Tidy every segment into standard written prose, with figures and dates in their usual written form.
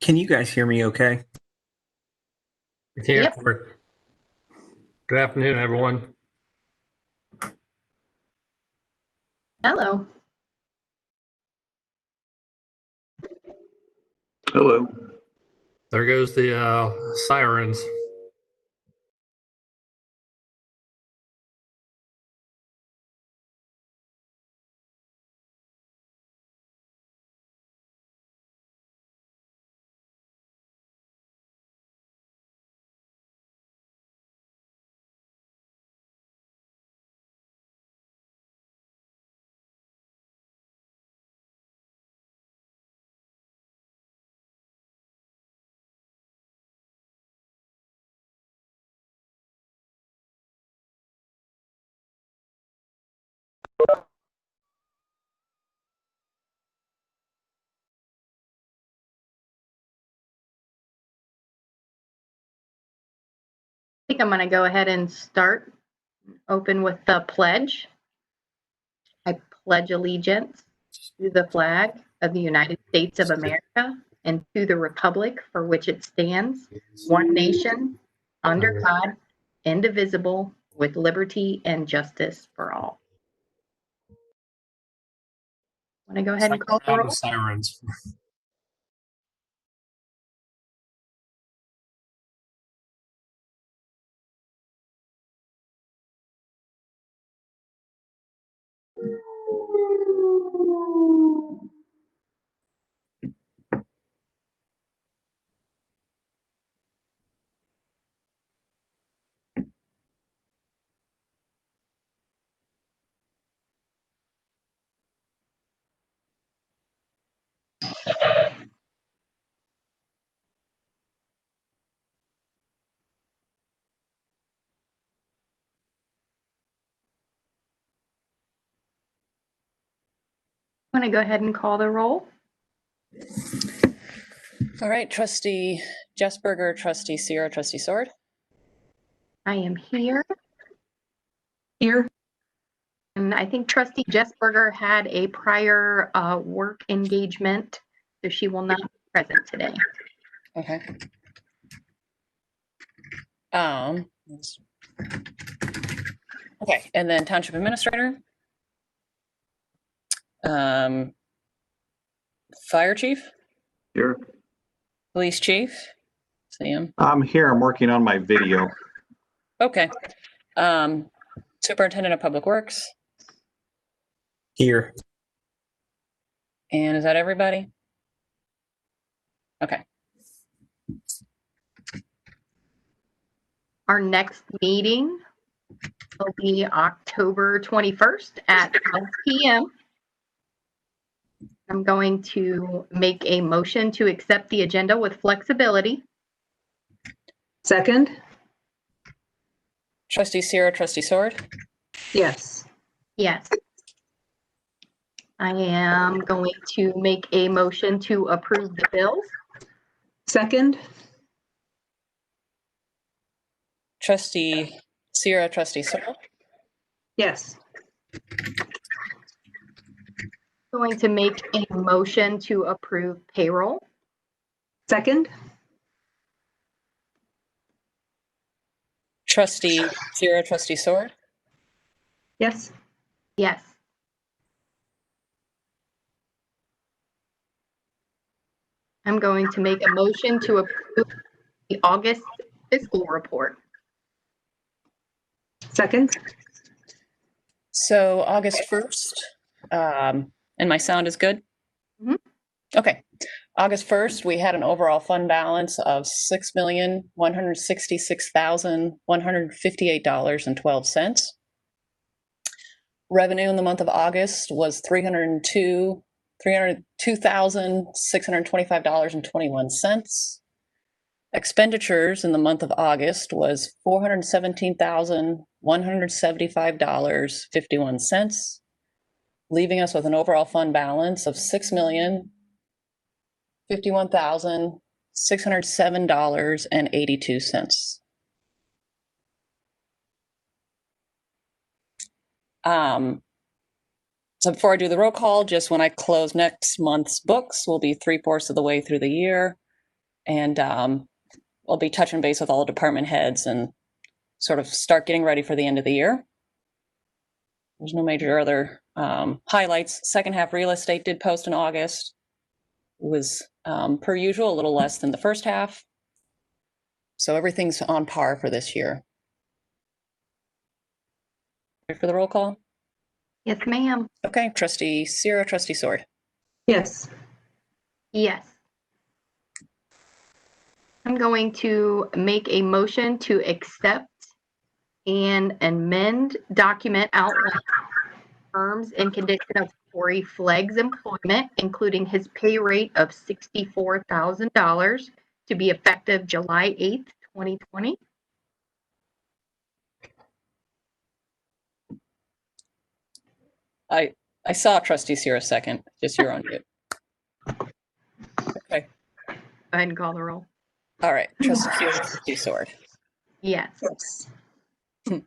Can you guys hear me okay? Here Yep. for good afternoon, everyone. Hello. Hello. There goes the sirens. I think I'm going to go ahead and start. Open with the pledge. I pledge allegiance to the flag of the United States of America and to the republic for which it stands, one nation, under God, indivisible, with liberty and justice for all. Want to go ahead and call the Second round roll? of sirens. Want to go ahead and call the roll? All right, Trustee Jessberger, Trustee Sierra, Trustee Sword. I am here. Here. And I think Trustee Jessberger had a prior work engagement, so she will not be present today. Okay. Okay, and then Township Administrator. Fire Chief, Here. Police Chief, Sam. I'm here. I'm working on my video. Okay. Superintendent of Public Works. Here. And is that everybody? Okay. Our next meeting will be October 21st at 12 p.m. I'm going to make a motion to accept the agenda with flexibility. Second? Trustee Sierra, Trustee Sword. Yes. Yes. I am going to make a motion to approve the bills. Second? Trustee Sierra, Trustee Sword. Yes. Going to make a motion to approve payroll. Second? Trustee Sierra, Trustee Sword. Yes. Yes. I'm going to make a motion to approve the August fiscal report. Second? So August 1st, and my sound is good? Mhm. Okay. August 1st, we had an overall fund balance of $6,166,158.12. Revenue in the month of August was $302,625.21. Expenditures in the month of August was $417,175.51, leaving us with an overall fund balance of $6,051,607.82. So before I do the roll call, just when I close next month's books, we'll be 3/4 of the way through the year. And I'll be touching base with all the department heads and sort of start getting ready for the end of the year. There's no major other highlights. Second half real estate did post in August. It was per usual, a little less than the first half. So everything's on par for this year. Ready for the roll call? Yes, ma'am. Okay, Trustee Sierra, Trustee Sword. Yes. Yes. I'm going to make a motion to accept and amend document outlining terms and condition of Corey Flegg's employment, including his pay rate of $64,000 to be effective July 8th, 2020. I saw Trustee Sierra second, just you're on mute. Okay, Go ahead and call the roll. all right, Trustee Sierra, Trustee Sword. Yes. Yes. That's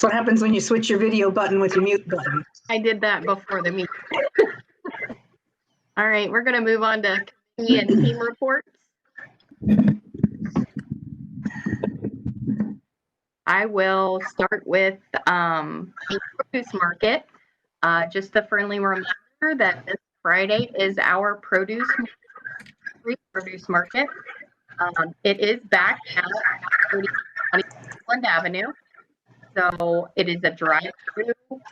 what happens when you switch your video button with your mute button. I did that before the meeting. All right, we're going to move on to committee and team reports. I will start with the produce market. Just a friendly reminder that this Friday is our produce market. It is back at 30 Cleveland Avenue. So it is a drive-through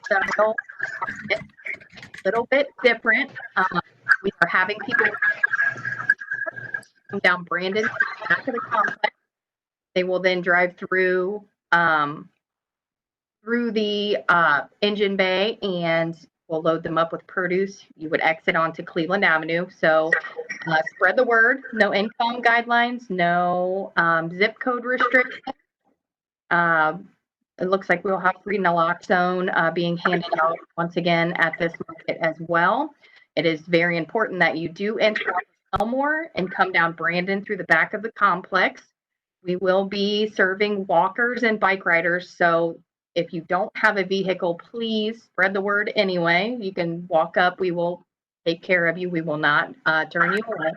style market, a little bit different. We are having people come down Brandon to the back of the complex. They will then drive through the engine bay, and we'll load them up with produce. You would exit onto Cleveland Avenue. So spread the word. No income guidelines, no zip code restrictions. It looks like we'll have free naloxone being handed out once again at this market as well. It is very important that you do enter Elmore and come down Brandon through the back of the complex. We will be serving walkers and bike riders. So if you don't have a vehicle, please spread the word anyway. You can walk up. We will take care of you. We will not turn you away.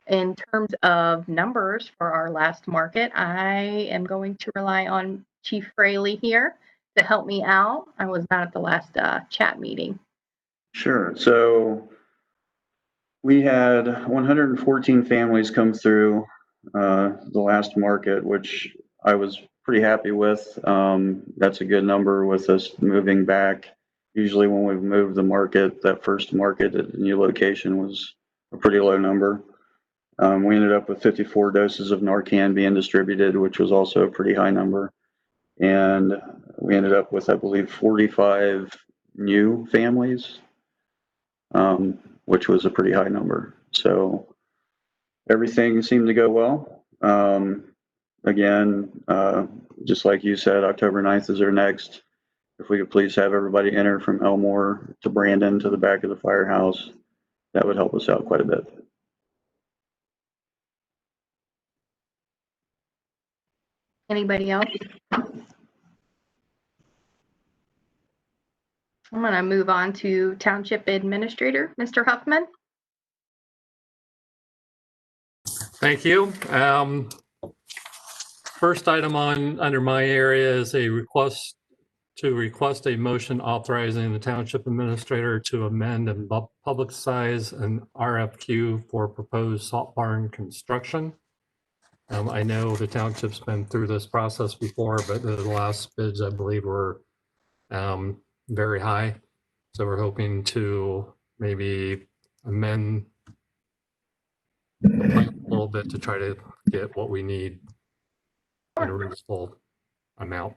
In terms of numbers for our last market, I am going to rely on Chief Fraley here to help me out. I was not at the last chat meeting. Sure. So we had 114 families come through the last market, which I was pretty happy with. That's a good number with us moving back. Usually when we've moved the market, that first market at the new location was a pretty low number. We ended up with 54 doses of Narcan being distributed, which was also a pretty high number. And we ended up with, I believe, 45 new families, which was a pretty high number. So everything seemed to go well. Again, just like you said, October 9th is our next. If we could please have everybody enter from Elmore to Brandon to the back of the firehouse, that would help us out quite a bit. Anybody else? I'm going to move on to Township Administrator, Mr. Huffman. Thank you. First item under my area is a request a motion authorizing the township administrator to amend and publicize an RFQ for proposed salt barn construction. I know the township's been through this process before, but the last bids, I believe, were very high. So we're hoping to maybe amend a little bit to try to get what we need in a reasonable amount.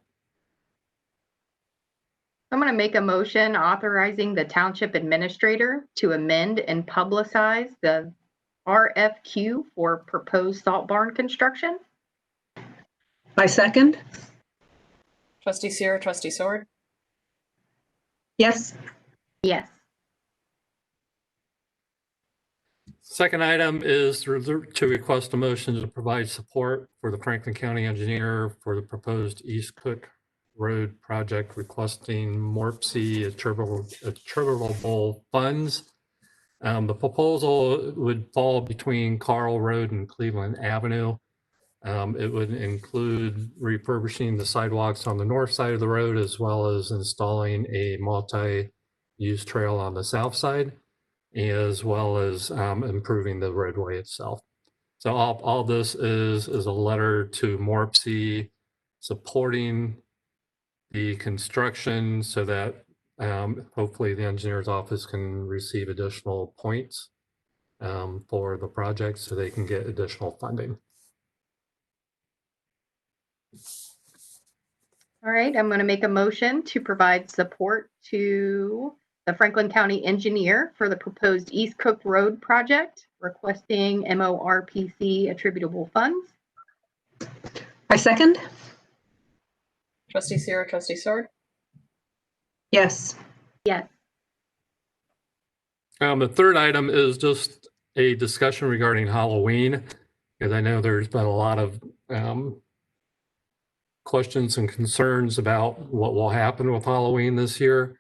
I'm going to make a motion authorizing the Township Administrator to amend and publicize the RFQ for proposed salt barn construction. I second. Trustee Sierra, Trustee Sword. Yes. Yes. Second item is to request a motion to provide support for the Franklin County engineer for the proposed East Cook Road project, requesting MORPC attributable funds The proposal would fall between Carl Road and Cleveland Avenue. It would include refurbishing the sidewalks on the north side of the road, as well as installing a multi-use trail on the south side, as well as improving the roadway itself. So all this is a letter to Morpsey supporting the construction so that hopefully the engineer's office can receive additional points for the project so they can get additional funding. All right, I'm going to make a motion to provide support to the Franklin County engineer for the proposed East Cook Road project, requesting MORPC attributable funds. I second. Trustee Sierra, trustee Sword. Yes. Yes. The third item is just a discussion regarding Halloween, because I know there's been a lot of questions and concerns about what will happen with Halloween this year.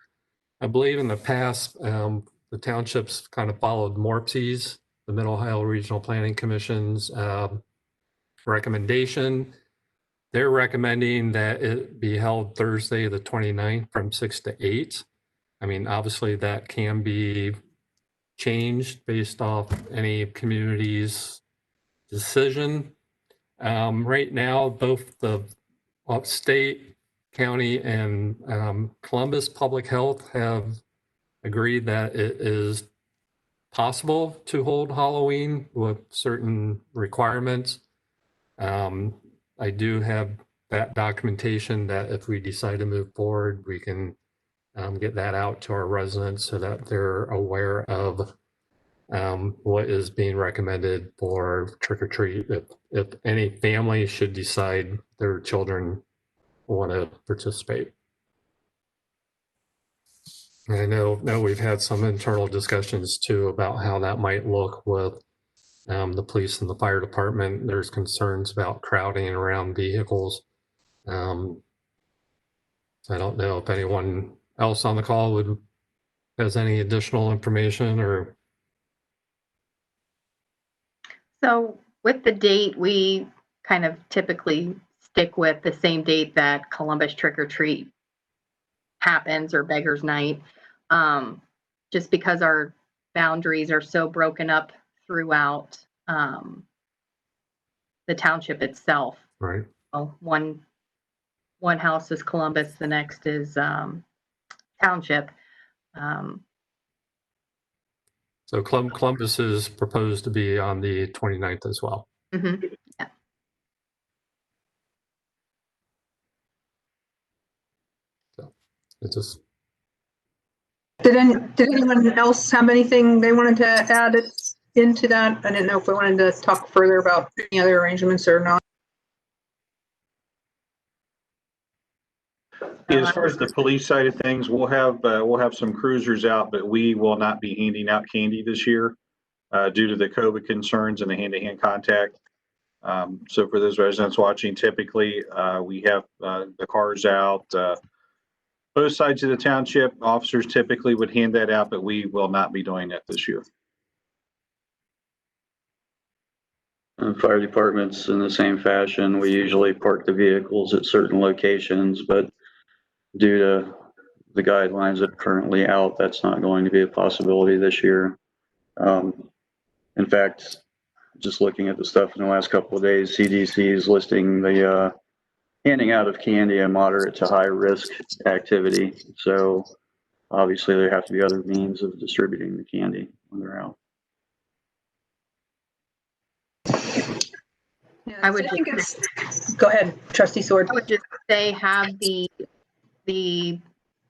I believe in the past, the townships kind of followed Morpsey's, the Mid Ohio Regional Planning Commission's recommendation. They're recommending that it be held Thursday, the 29th from 6 to 8. I mean, obviously that can be changed based off any community's decision. Right now, both the state, county, and Columbus Public Health have agreed that it is possible to hold Halloween with certain requirements. I do have that documentation that if we decide to move forward, we can get that out to our residents so that they're aware of what is being recommended for trick or treat. If any family should decide their children want to participate. And I know we've had some internal discussions too about how that might look with the police and the fire department. There's concerns about crowding around vehicles. So I don't know if anyone else on the call has any additional information or. So with the date, we kind of typically stick with the same date that Columbus Trick or Treat happens, or Beggars Night, just because our boundaries are so broken up throughout the township itself. Right. Well, one house is Columbus, the next is township. So Columbus is proposed to be on the 29th as well. Mhm. Yeah. So it just. Did anyone else have anything they wanted to add into that? I didn't know if we wanted to talk further about any other arrangements or not. As far as the police side of things, we'll have some cruisers out, but we will not be handing out candy this year due to the COVID concerns and the hand-to-hand contact. So for those residents watching, typically we have the cars out. Both sides of the township, officers typically would hand that out, but we will not be doing that this year. And fire departments in the same fashion. We usually park the vehicles at certain locations, but due to the guidelines that are currently out, that's not going to be a possibility this year. In fact, just looking at the stuff in the last couple of days, CDC is listing the handing out of candy a moderate to high risk activity. So obviously there have to be other means of distributing the candy when they're out. Yeah, I would so think go ahead, Trustee Sword. I would just say have the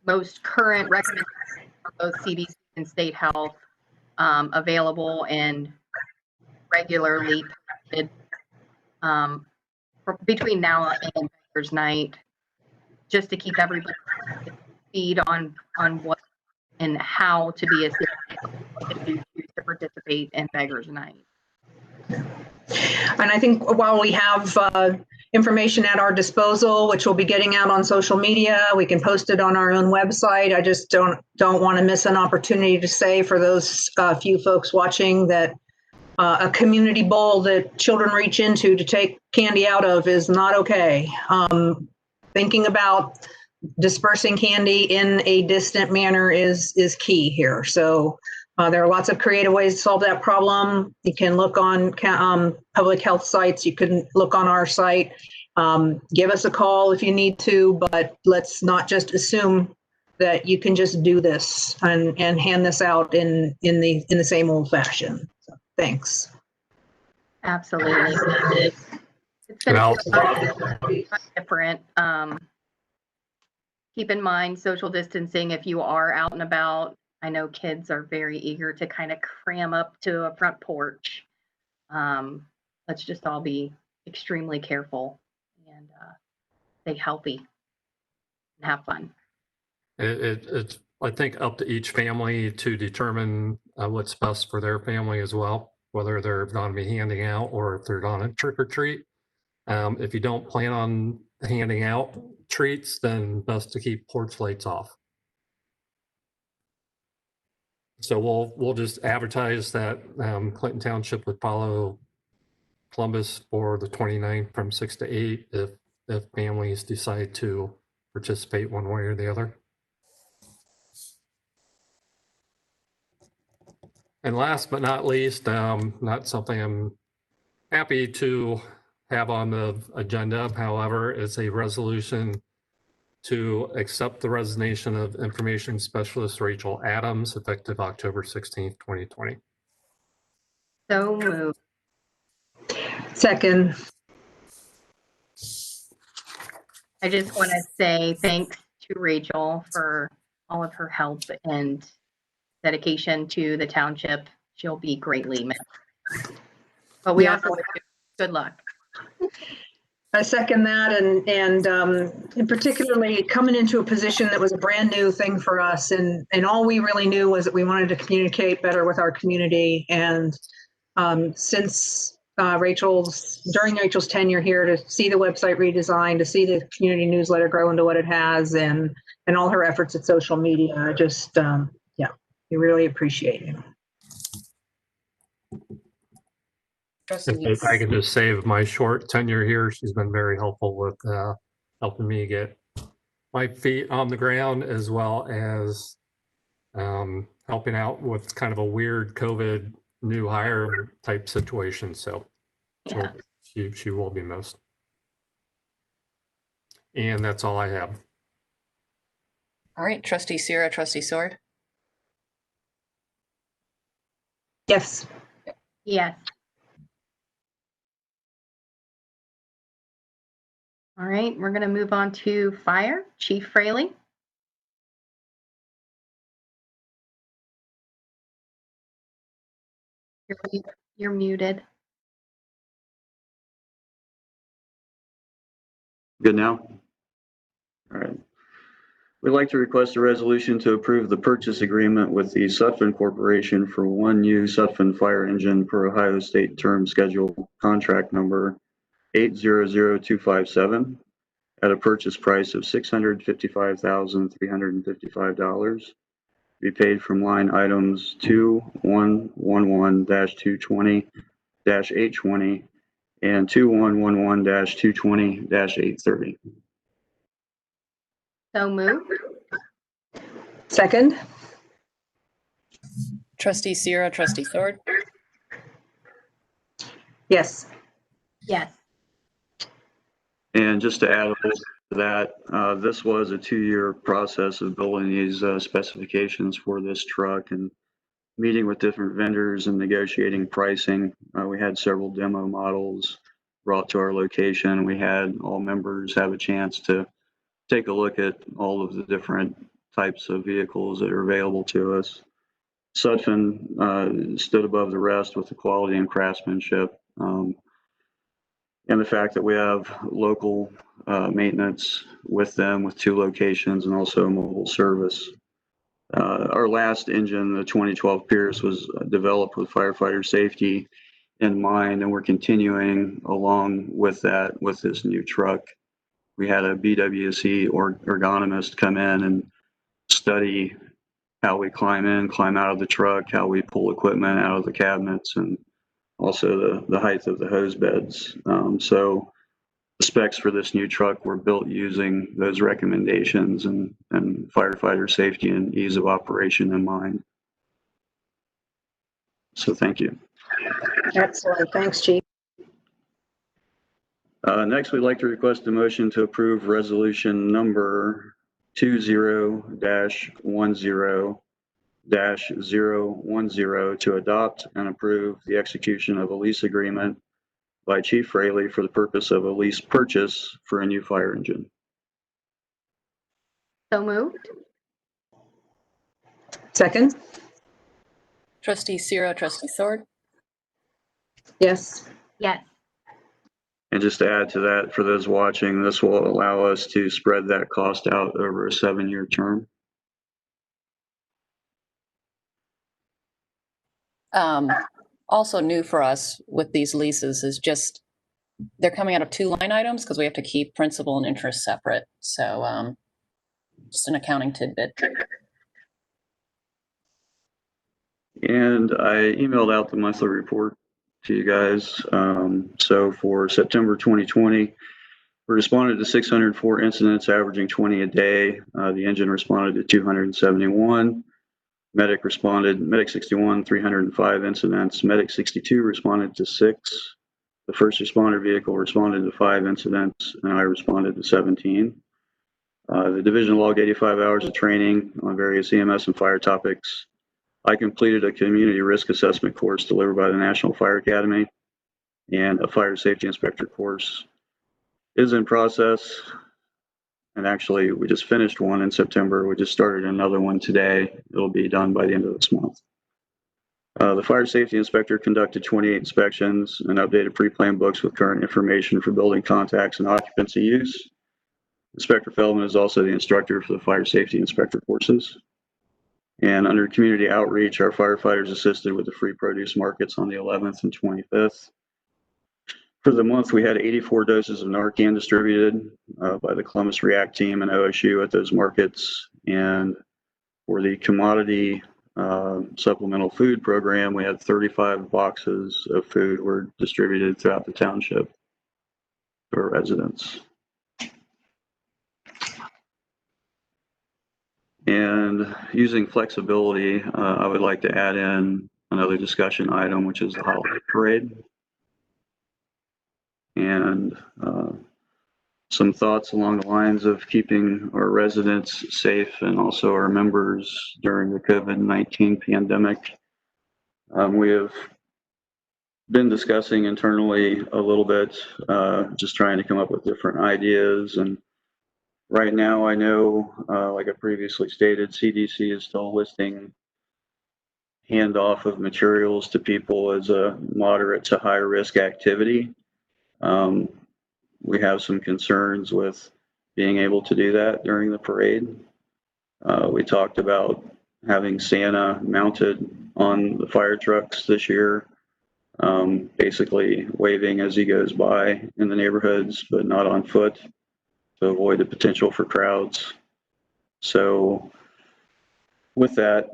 most current recommendations from both CDC and state health available and regularly posted between now and Beggars Night, just to keep everybody up to speed on what and how to be assisted if you choose to participate in Beggars Night. And I think while we have information at our disposal, which we'll be getting out on social media. We can post it on our own website. I just don't want to miss an opportunity to say for those few folks watching that a community bowl that children reach into to take candy out of is not okay. Thinking about dispersing candy in a distant manner is key here. So there are lots of creative ways to solve that problem. You can look on public health sites. You can look on our site. Give us a call if you need to, but let's not just assume that you can just do this and hand this out in the same old fashion. So, thanks. Absolutely. It's going to be different. Keep in mind social distancing if you are out and about. I know kids are very eager to kind of cram up to a front porch. Let's just all be extremely careful and stay healthy and have fun. It's, I think, up to each family to determine what's best for their family as well, whether they're going to be handing out or if they're on a trick or treat. If you don't plan on handing out treats, then best to keep porch lights off. So we'll just advertise that Clinton Township would follow Columbus for the 29th from 6 to 8 if families decide to participate one way or the other. And last but not least, not something I'm happy to have on the agenda, however, is a resolution to accept the resignation of Information Specialist Rachel Adams effective October 16th, 2020. So moved. Second. I just want to say thanks to Rachel for all of her help and dedication to the township. She'll be greatly missed. But we also wish you good luck. I second that, and particularly coming into a position that was a brand new thing for us, and all we really knew was that we wanted to communicate better with our community. And since during Rachel's tenure here, to see the website redesigned, to see the community newsletter grow into what it has, and all her efforts at social media, just we really appreciate it. If I could just say, of my short tenure here, she's been very helpful with helping me get my feet on the ground, as well as helping out with kind of a weird COVID new hire type situation. So Yeah. she will be missed. And that's all I have. All right, Trustee Sierra, Trustee Sword. Yes. Yes. All right, we're going to move on to fire. Chief Fraley. You're muted. Good now? All right. We'd like to request a resolution to approve the purchase agreement with the Sutphen Corporation for one new Sutphen fire engine per Ohio State Term Schedule contract number 800257 at a purchase price of $655,355, be paid from line items 2111-220-820 and 2111-220-830. So moved. Second. Trustee Sierra, Trustee Sword. Yes. Yes. And just to add a little to that, this was a 2-year process of building these specifications for this truck and meeting with different vendors and negotiating pricing. We had several demo models brought to our location. We had all members have a chance to take a look at all of the different types of vehicles that are available to us. Sutphen stood above the rest with the quality and craftsmanship. And the fact that we have local maintenance with them with 2 locations and also mobile service. Our last engine, the 2012 Pierce, was developed with firefighter safety in mind, and we're continuing along with that with this new truck. We had a BWC ergonomist come in and study how we climb in, climb out of the truck, how we pull equipment out of the cabinets, and also the height of the hose beds. So the specs for this new truck were built using those recommendations and firefighter safety and ease of operation in mind. So thank you. Excellent. Thanks, Chief. Next, we'd like to request a motion to approve resolution number 20-10-010 to adopt and approve the execution of a lease agreement by Chief Fraley for the purpose of a lease purchase for a new fire engine. So moved. Second? Trustee Zero, Trustee Sword. Yes. Yes. And just to add to that, for those watching, this will allow us to spread that cost out over a 7-year term. Also new for us with these leases is just, they're coming out of 2 line items because we have to keep principal and interest separate. So just an accounting tidbit. And I emailed out the monthly report to you guys. So for September 2020, we responded to 604 incidents, averaging 20 a day. The engine responded to 271. Medic 61, 305 incidents. Medic 62 responded to 6. The first responder vehicle responded to 5 incidents, and I responded to 17. The division logged 85 hours of training on various EMS and fire topics. I completed a community risk assessment course delivered by the National Fire Academy, and a fire safety inspector course is in process. And actually, we just finished one in September. We just started another one today. It'll be done by the end of this month. The fire safety inspector conducted 28 inspections and updated pre-planned books with current information for building contacts and occupancy use. Inspector Feldman is also the instructor for the fire safety inspector courses. And under community outreach, our firefighters assisted with the free produce markets on the 11th and 25th. For the month, we had 84 doses of Narcan distributed by the Columbus React team and OSU at those markets. And for the commodity supplemental food program, we had 35 boxes of food were distributed throughout the township to our residents. And using flexibility, I would like to add in another discussion item, which is the holiday parade. And some thoughts along the lines of keeping our residents safe and also our members during the COVID-19 pandemic. We have been discussing internally a little bit, just trying to come up with different ideas. And right now, I know, like I previously stated, CDC is still listing handoff of materials to people as a moderate to high risk activity. We have some concerns with being able to do that during the parade. We talked about having Santa mounted on the fire trucks this year, basically waving as he goes by in the neighborhoods, but not on foot to avoid the potential for crowds. So with that,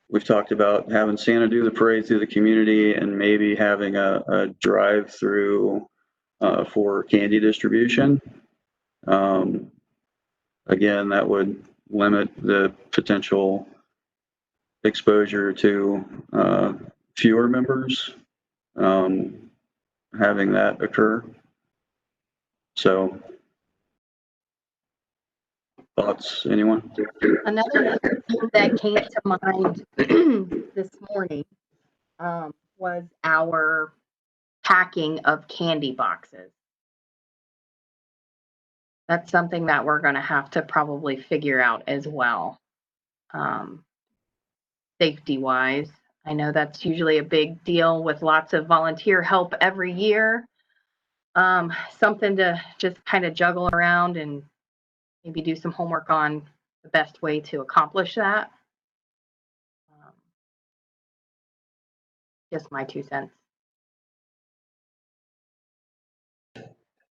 we've talked about having Santa do the parade through the community and maybe having a drive-through for candy distribution. Again, that would limit the potential exposure to fewer members having that occur. So, thoughts, anyone? Another thing that came to mind this morning was our packing of candy boxes. That's something that we're going to have to probably figure out as well, safety wise. I know that's usually a big deal with lots of volunteer help every year. Something to just kind of juggle around and maybe do some homework on the best way to accomplish that. Just my 2 cents.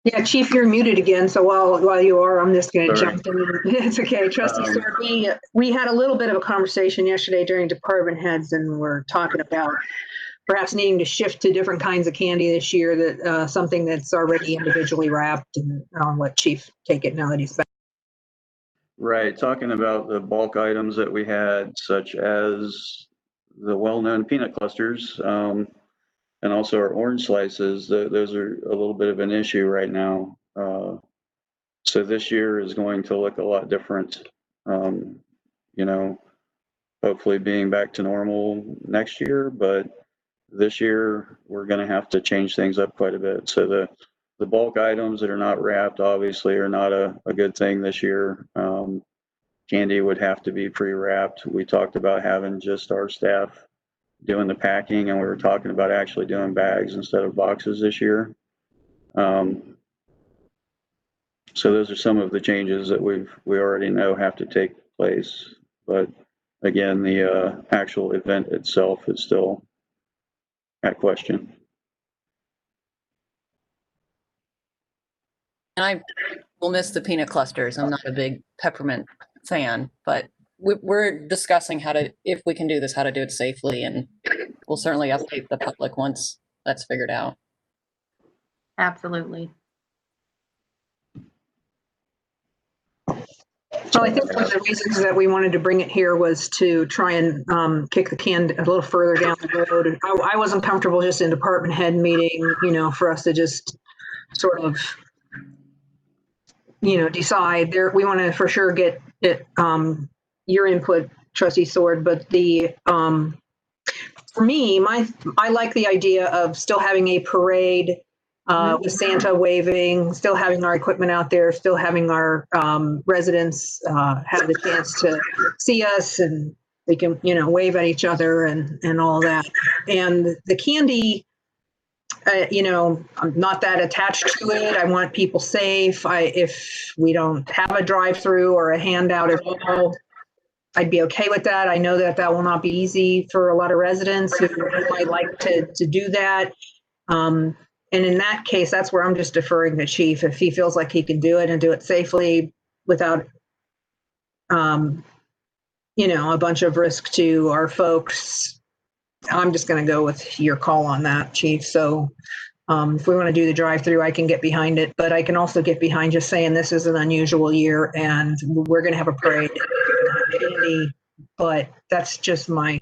Yeah, Chief, you're muted again. So while you are, I'm just going to Sorry. jump in. It's okay. Trustee Sword, we had a little bit of a conversation yesterday during department heads, and we're talking about perhaps needing to shift to different kinds of candy this year, that something that's already individually wrapped, and I'll let Chief take it now that he's back. Right, talking about the bulk items that we had, such as the well-known peanut clusters, and also our orange slices. Those are a little bit of an issue right now. So this year is going to look a lot different. You know, hopefully being back to normal next year, but this year we're going to have to change things up quite a bit. So the bulk items that are not wrapped obviously are not a good thing this year. Candy would have to be pre-wrapped. We talked about having just our staff doing the packing, and we were talking about actually doing bags instead of boxes this year. So those are some of the changes that we already know have to take place. But again, the actual event itself is still at question. And I will miss the peanut clusters. I'm not a big peppermint fan, but we're discussing if we can do this, how to do it safely, and we'll certainly update the public once that's figured out. Absolutely. So I think one of the reasons that we wanted to bring it here was to try and kick the can a little further down the road. I wasn't comfortable just in department head meeting, for us to just sort of, decide there. We want to for sure get it, your input, Trustee Sword, but for me, I like the idea of still having a parade with Santa waving, still having our equipment out there, still having our residents have the chance to see us, and we can, wave at each other and all that. And the candy, I'm not that attached to it. I want people safe. If we don't have a drive-through or a handout at all, I'd be okay with that. I know that will not be easy for a lot of residents who might like to do that. And in that case, that's where I'm just deferring to Chief. If he feels like he can do it and do it safely without, a bunch of risk to our folks, I'm just going to go with your call on that, Chief. So if we want to do the drive-through, I can get behind it, but I can also get behind just saying this is an unusual year and we're going to have a parade. But that's just my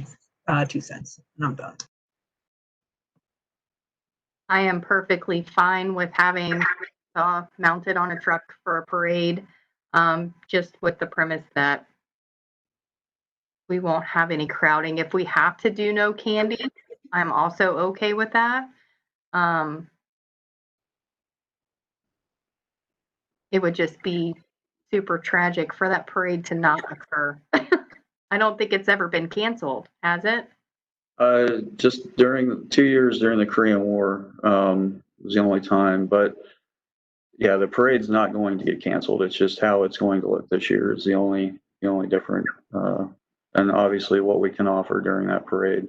2 cents, and I'm done. I am perfectly fine with having mounted on a truck for a parade, just with the premise that we won't have any crowding. If we have to do no candy, I'm also okay with that. It would just be super tragic for that parade to not occur. I don't think it's ever been canceled, has it? Just during 2 years during the Korean War was the only time, but yeah, the parade's not going to get canceled. It's just how it's going to look this year is the only different, and obviously what we can offer during that parade.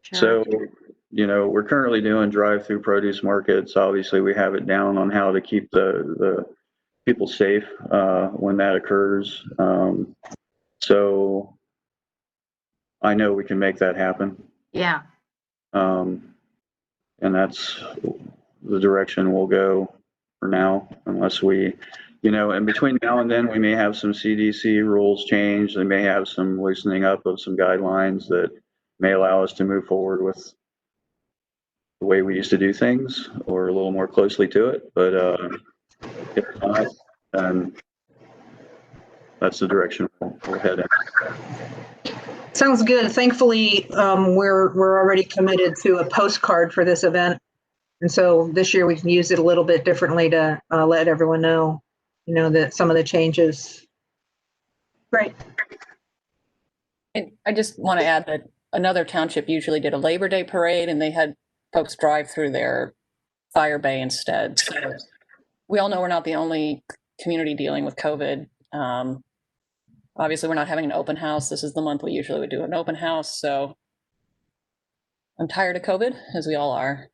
Sure. So, we're currently doing drive-through produce markets. Obviously, we have it down on how to keep the people safe when that occurs. So I know we can make that happen. Yeah. And that's the direction we'll go for now, unless we, in between now and then, we may have some CDC rules change. They may have some loosening up of some guidelines that may allow us to move forward with the way we used to do things or a little more closely to it. But if not, then that's the direction we'll head in. Sounds good. Thankfully, we're already committed to a postcard for this event. And so this year we can use it a little bit differently to let everyone know, that some of the changes. Right. And I just want to add that another township usually did a Labor Day parade and they had folks drive through their fire bay instead. So we all know we're not the only community dealing with COVID. Obviously, we're not having an open house. This is the month we usually would do an open house. So I'm tired of COVID, as we all are.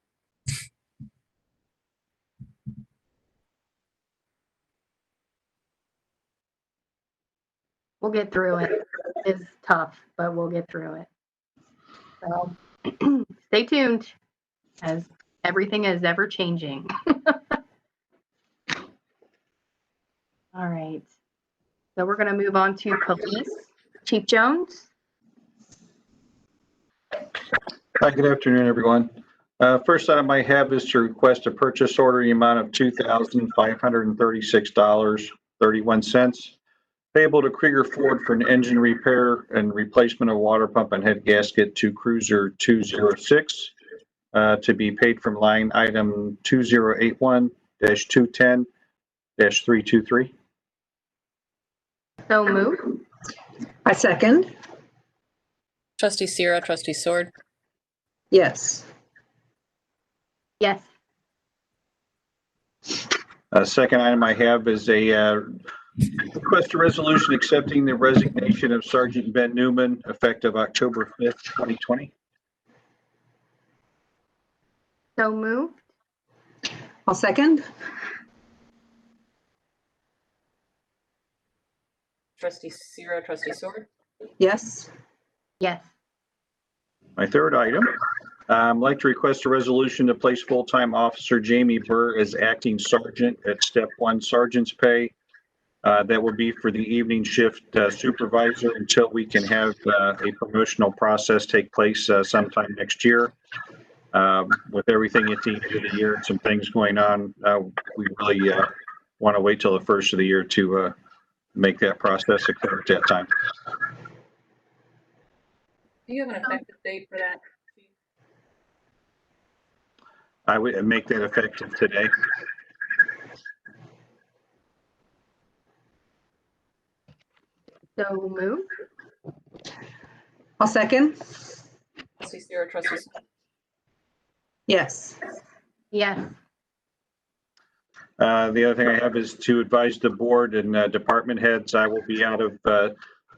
We'll get through it. It's tough, but we'll get through it. So stay tuned, as everything is ever changing. All right. So we're going to move on to police. Chief Jones? Hi, good afternoon, everyone. First item I have is to request a purchase order in the amount of $2,536.31 payable to Krieger Ford for an engine repair and replacement of water pump and head gasket to Cruiser 206 to be paid from line item 2081-210-323. So move. I second. Trustee Sierra, trustee Sword. Yes. Yes. Second item I have is a request a resolution accepting the resignation of Sergeant Ben Newman effective October 5th, 2020. So move. I'll second. Trustee Sierra, trustee Sword. Yes. Yes. My third item, I'd like to request a resolution to place full-time officer Jamie Burr as acting sergeant at step 1 sergeant's pay. That will be for the evening shift supervisor until we can have a promotional process take place sometime next year. With everything at the end of the year and some things going on, we really want to wait till the first of the year to make that process occur at that time. Do you have an effective date for that? I would make that effective today. So move. I'll second. Trustee Sierra, trustee Sword. Yes. Yes. The other thing I have is to advise the board and department heads, I will be out of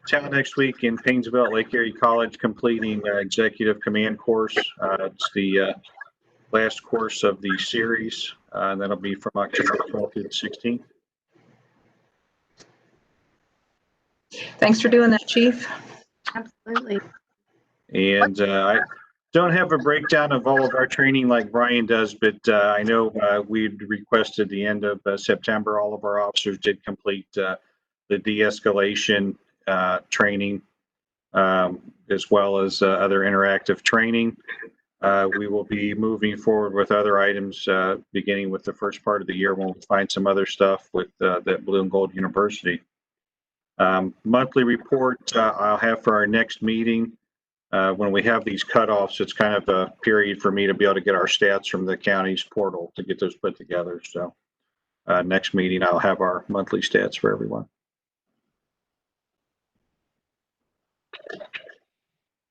town next week in Painesville at Lake Erie College completing executive command course. It's the last course of the series, and that'll be from October 12th through the 16th. Thanks for doing that, Chief. Absolutely. And I don't have a breakdown of all of our training like Brian does, but I know we'd requested the end of September, all of our officers did complete the de-escalation training, as well as other interactive training. We will be moving forward with other items beginning with the first part of the year when we find some other stuff with that Blue and Gold University. Monthly report I'll have for our next meeting. When we have these cutoffs, it's kind of a period for me to be able to get our stats from the county's portal to get those put together. So next meeting, I'll have our monthly stats for everyone.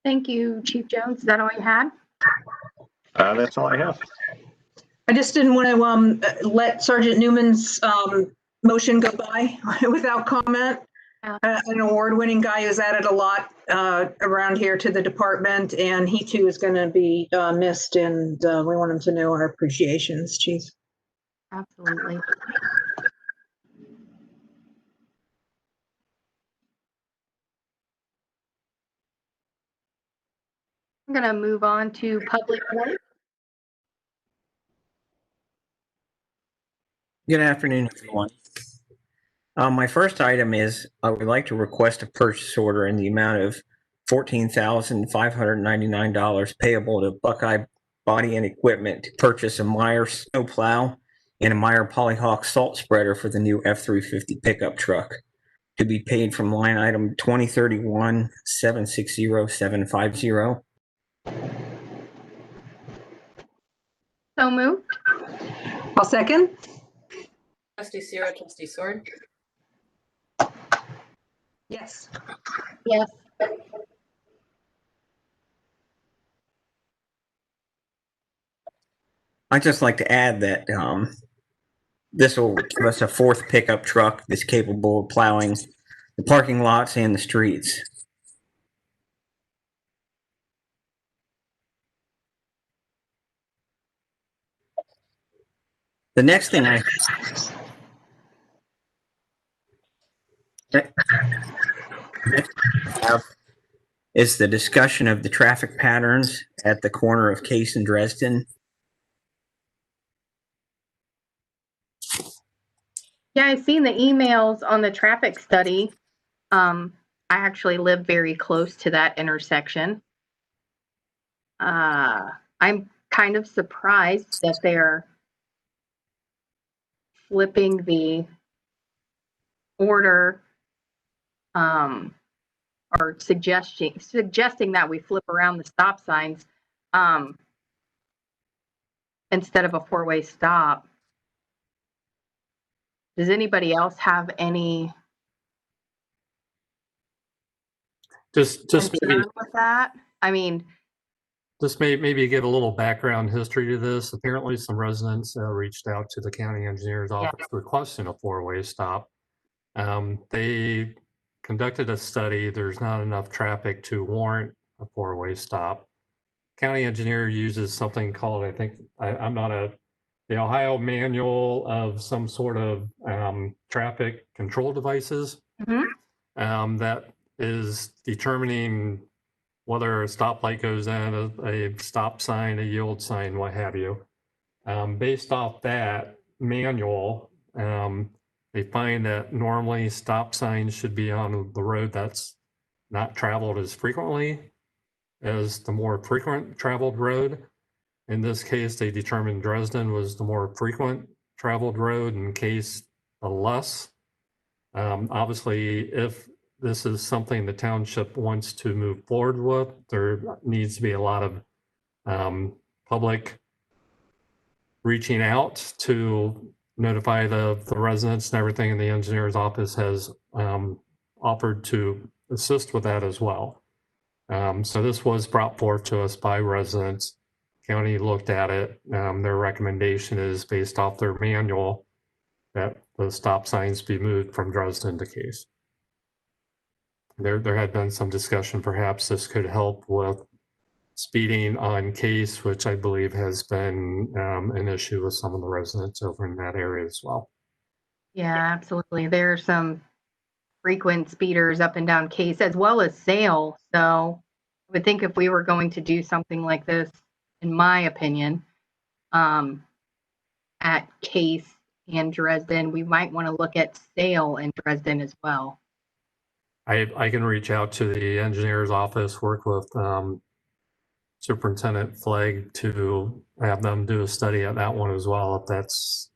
Thank you, Chief Jones. Is that all you had? That's all I have. I just didn't want to let Sergeant Newman's motion go by without comment. An award-winning guy who's added a lot around here to the department, and he too is going to be missed, and we want him to know our appreciations, Chief. Absolutely. I'm going to move on to public works. Good afternoon, everyone. My first item is I would like to request a purchase order in the amount of $14,599 payable to Buckeye Body and Equipment to purchase a Meyer snowplow and a Meyer Polyhawk salt spreader for the new F-350 pickup truck to be paid from line item 2031-760750. So moved. I'll second. Trustee Sierra, trustee Sword. Yes. Yes. I'd just like to add that this will give us a fourth pickup truck that's capable of plowing the parking lots and the streets. The next thing I have is the discussion of the traffic patterns at the corner of Case and Dresden. Yeah, I've seen the emails on the traffic study. I actually live very close to that intersection. I'm kind of surprised that they're flipping the order, or suggesting that we flip around the stop signs, instead of a four-way stop. Does anybody else have any Just maybe, concern with that? I mean, just maybe give a little background history to this. Apparently, some residents reached out to the county engineer's office requesting a four-way stop. They conducted a study. There's not enough traffic to warrant a four-way stop. County engineer uses something called, I think, I'm not the Ohio manual of some sort of traffic control devices that is determining whether a stoplight goes in, a stop sign, a yield sign, what have you. Based off that manual, they find that normally stop signs should be on the road that's not traveled as frequently as the more frequent traveled road. In this case, they determined Dresden was the more frequent traveled road, in case the less. Obviously, if this is something the township wants to move forward with, there needs to be a lot of public reaching out to notify the residents and everything, and the engineer's office has offered to assist with that as well. So this was brought forth to us by residents. County looked at it. Their recommendation is based off their manual that the stop signs be moved from Dresden to Case. There had been some discussion, perhaps this could help with speeding on Case, which I believe has been an issue with some of the residents over in that area as well. yeah, absolutely. There are some frequent speeders up and down Case as well as Sale. So I would think if we were going to do something like this, in my opinion, at Case and Dresden, we might want to look at Sale and Dresden as well. I can reach out to the engineer's office, work with Superintendent Flagg to have them do a study at that one as well, if that's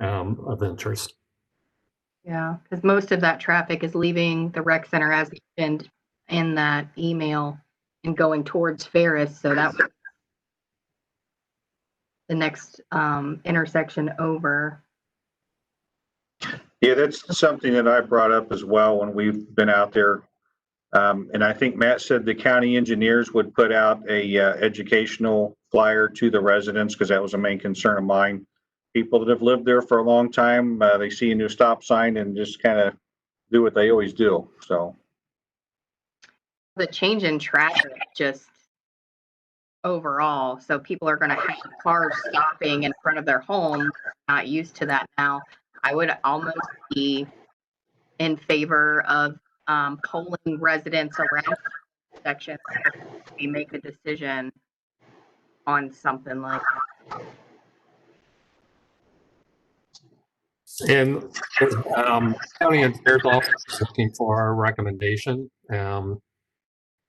of interest. Yeah, because most of that traffic is leaving the rec center as mentioned in that email and going towards Ferris. So that was the next intersection over. Yeah, that's something that I brought up as well when we've been out there. And I think Matt said the county engineers would put out a educational flyer to the residents, because that was a main concern of mine. People that have lived there for a long time, they see a new stop sign and just kind of do what they always do. So The change in traffic just overall. So people are going to have cars stopping in front of their home, not used to that now. I would almost be in favor of polling residents around the section before we make a decision on something like that. And county engineer's office is looking for our recommendation.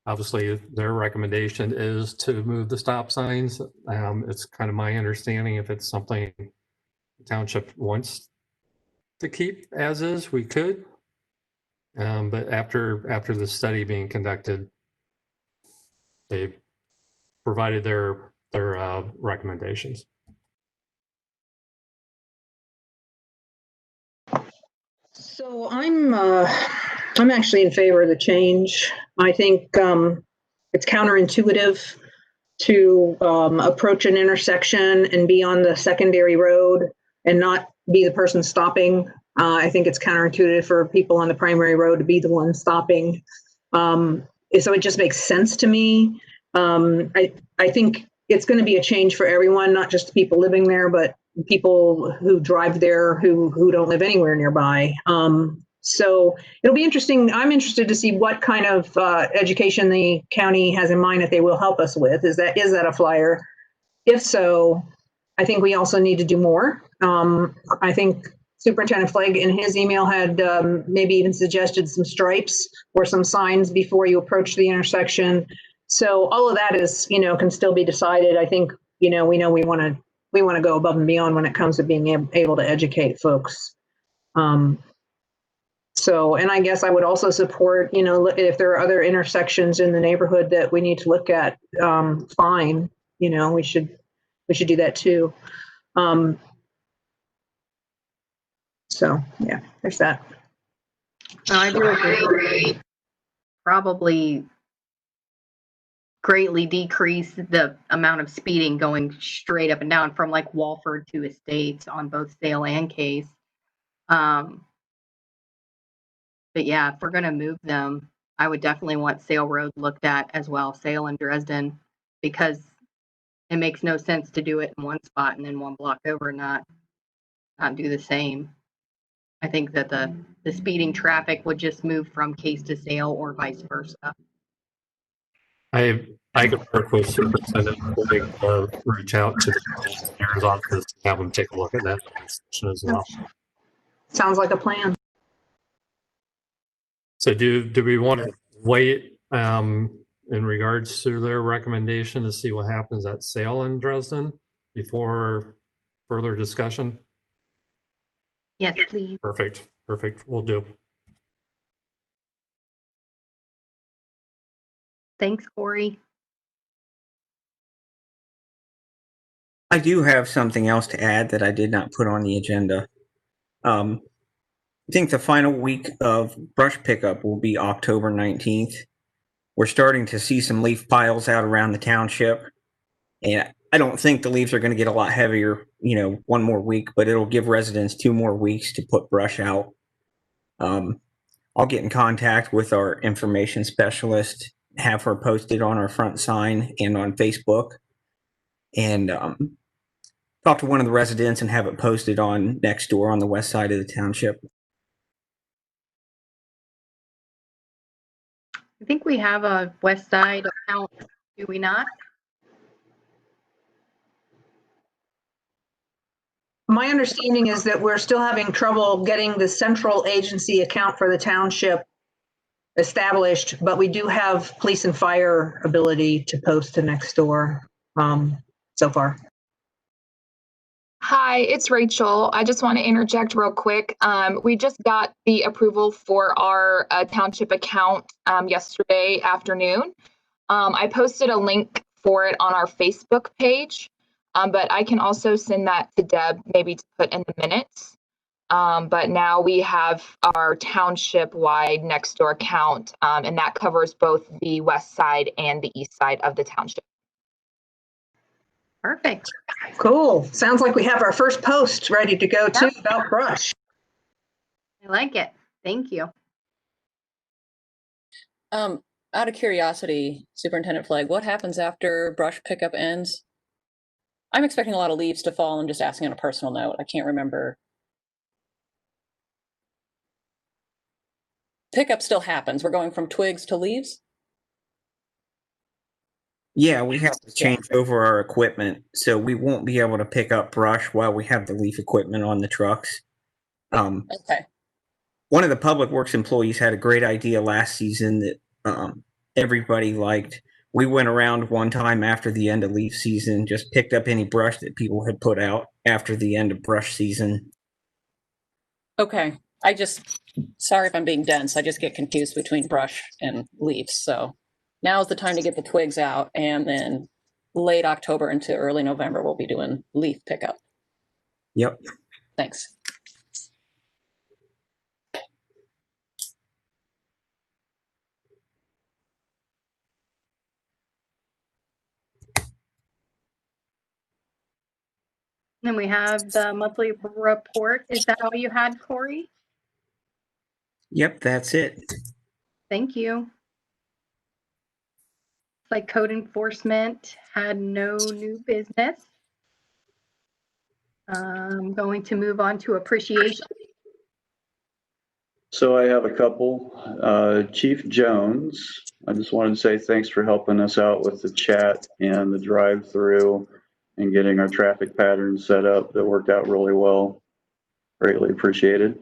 Obviously, their recommendation is to move the stop signs. It's kind of my understanding, if it's something the township wants to keep as is, we could. But after the study being conducted, they provided their recommendations. So I'm actually in favor of the change. I think it's counterintuitive to approach an intersection and be on the secondary road and not be the person stopping. I think it's counterintuitive for people on the primary road to be the one stopping. So it just makes sense to me. I think it's going to be a change for everyone, not just the people living there, but people who drive there who don't live anywhere nearby. So it'll be interesting. I'm interested to see what kind of education the county has in mind that they will help us with. Is that a flyer? If so, I think we also need to do more. I think Superintendent Flagg in his email had maybe even suggested some stripes or some signs before you approach the intersection. So all of that is, can still be decided. I think, we want to go above and beyond when it comes to being able to educate folks. So, and I guess I would also support, if there are other intersections in the neighborhood that we need to look at, fine, we should do that too. So yeah, there's that. I do agree. Probably greatly decrease the amount of speeding going straight up and down from like Walford to Estates on both Sale and Case. But yeah, if we're gonna move them, I would definitely want Sale Road looked at as well, Sale and Dresden, because it makes no sense to do it in one spot and then one block over not do the same. I think that the speeding traffic would just move from Case to Sale or vice versa. I could work with Superintendent Flagg to reach out to the mayor's office and have them take a look at that section as well. Sounds like a plan. So do we want to wait in regards to their recommendation to see what happens at Sale in Dresden before further discussion? Yes, please. Perfect. We'll do. Thanks, Corey. I do have something else to add that I did not put on the agenda. I think the final week of brush pickup will be October 19th. We're starting to see some leaf piles out around the township. And I don't think the leaves are going to get a lot heavier, one more week, but it'll give residents 2 more weeks to put brush out. I'll get in contact with our information specialist, have her posted on our front sign and on Facebook, and talk to one of the residents and have it posted on next door on the west side of the township. I think we have a West Side account, do we not? My understanding is that we're still having trouble getting the central agency account for the township established, but we do have police and fire ability to post to next door so far. Hi, it's Rachel. I just want to interject real quick. We just got the approval for our township account yesterday afternoon. I posted a link for it on our Facebook page, but I can also send that to Deb, maybe to put in the minutes. But now we have our township-wide Nextdoor account, and that covers both the west side and the east side of the township. Perfect. Cool. Sounds like we have our first post ready to go too about brush. I like it. Thank you. Out of curiosity, Superintendent Flagg, what happens after brush pickup ends? I'm expecting a lot of leaves to fall. I'm just asking on a personal note. I can't remember. Pickup still happens. We're going from twigs to leaves? Yeah, we have to change over our equipment, so we won't be able to pick up brush while we have the leaf equipment on the trucks. Okay. One of the public works employees had a great idea last season that everybody liked. We went around one time after the end of leaf season, just picked up any brush that people had put out after the end of brush season. Okay. Sorry if I'm being dense. I just get confused between brush and leaves. So now's the time to get the twigs out, and then late October into early November, we'll be doing leaf pickup. Yep. Thanks. Then we have the monthly report. Is that all you had, Corey? Yep, that's it. Thank you. Like code enforcement had no new business. I'm going to move on to appreciation. So I have a couple. Chief Jones, I just wanted to say thanks for helping us out with the chat and the drive-through and getting our traffic patterns set up. That worked out really well. Greatly appreciated.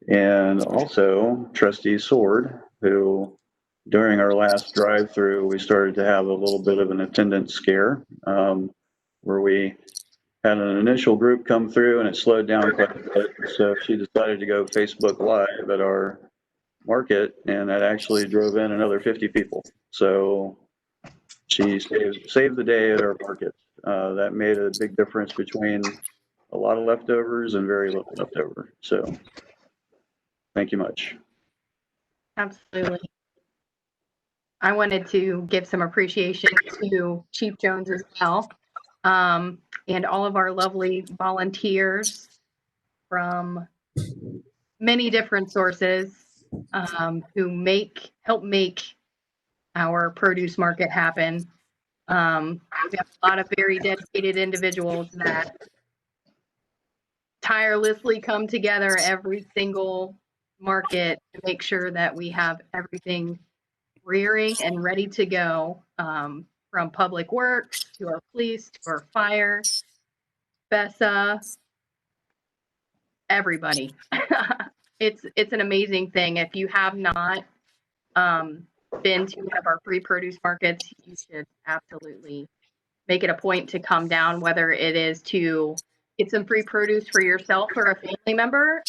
And also Trustee Sword, who during our last drive-through, we started to have a little bit of an attendance scare, where we had an initial group come through and it slowed down quite a bit. So she decided to go Facebook Live at our market, and that actually drove in another 50 people. So she saved the day at our market. That made a big difference between a lot of leftovers and very little leftover. So thank you much. Absolutely. I wanted to give some appreciation to Chief Jones as well, and all of our lovely volunteers from many different sources, who help make our produce market happen. We have a lot of very dedicated individuals that tirelessly come together every single market to make sure that we have everything rearing and ready to go, from public works to our police to our fire, BESA, everybody. It's an amazing thing. If you have not been to one of our free produce markets, you should absolutely make it a point to come down, whether it is to get some free produce for yourself or a family member.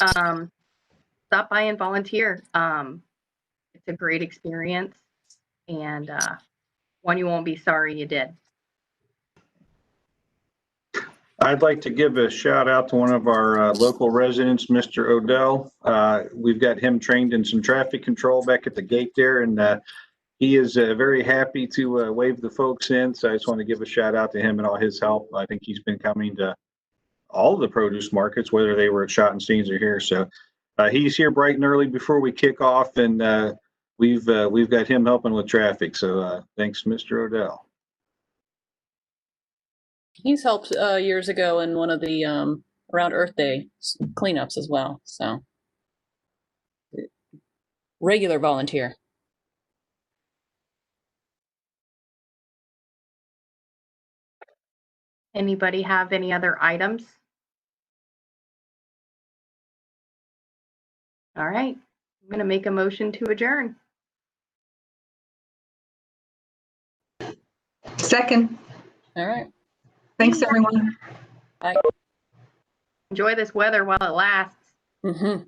Stop by and volunteer. It's a great experience, and one you won't be sorry you did. I'd like to give a shout out to one of our local residents, Mr. Odell. We've got him trained in some traffic control back at the gate there, and he is very happy to wave the folks in. So I just want to give a shout out to him and all his help. I think he's been coming to all the produce markets, whether they were at Schottenstein's or here. So he's here bright and early before we kick off, and we've got him helping with traffic. So thanks, Mr. Odell. He's helped years ago in one of the around Earth Day cleanups as well. So regular volunteer. Anybody have any other items? All right, I'm going to make a motion to adjourn. Second. All right. Thanks, everyone. Bye. Enjoy this weather while it lasts. Mm-hmm.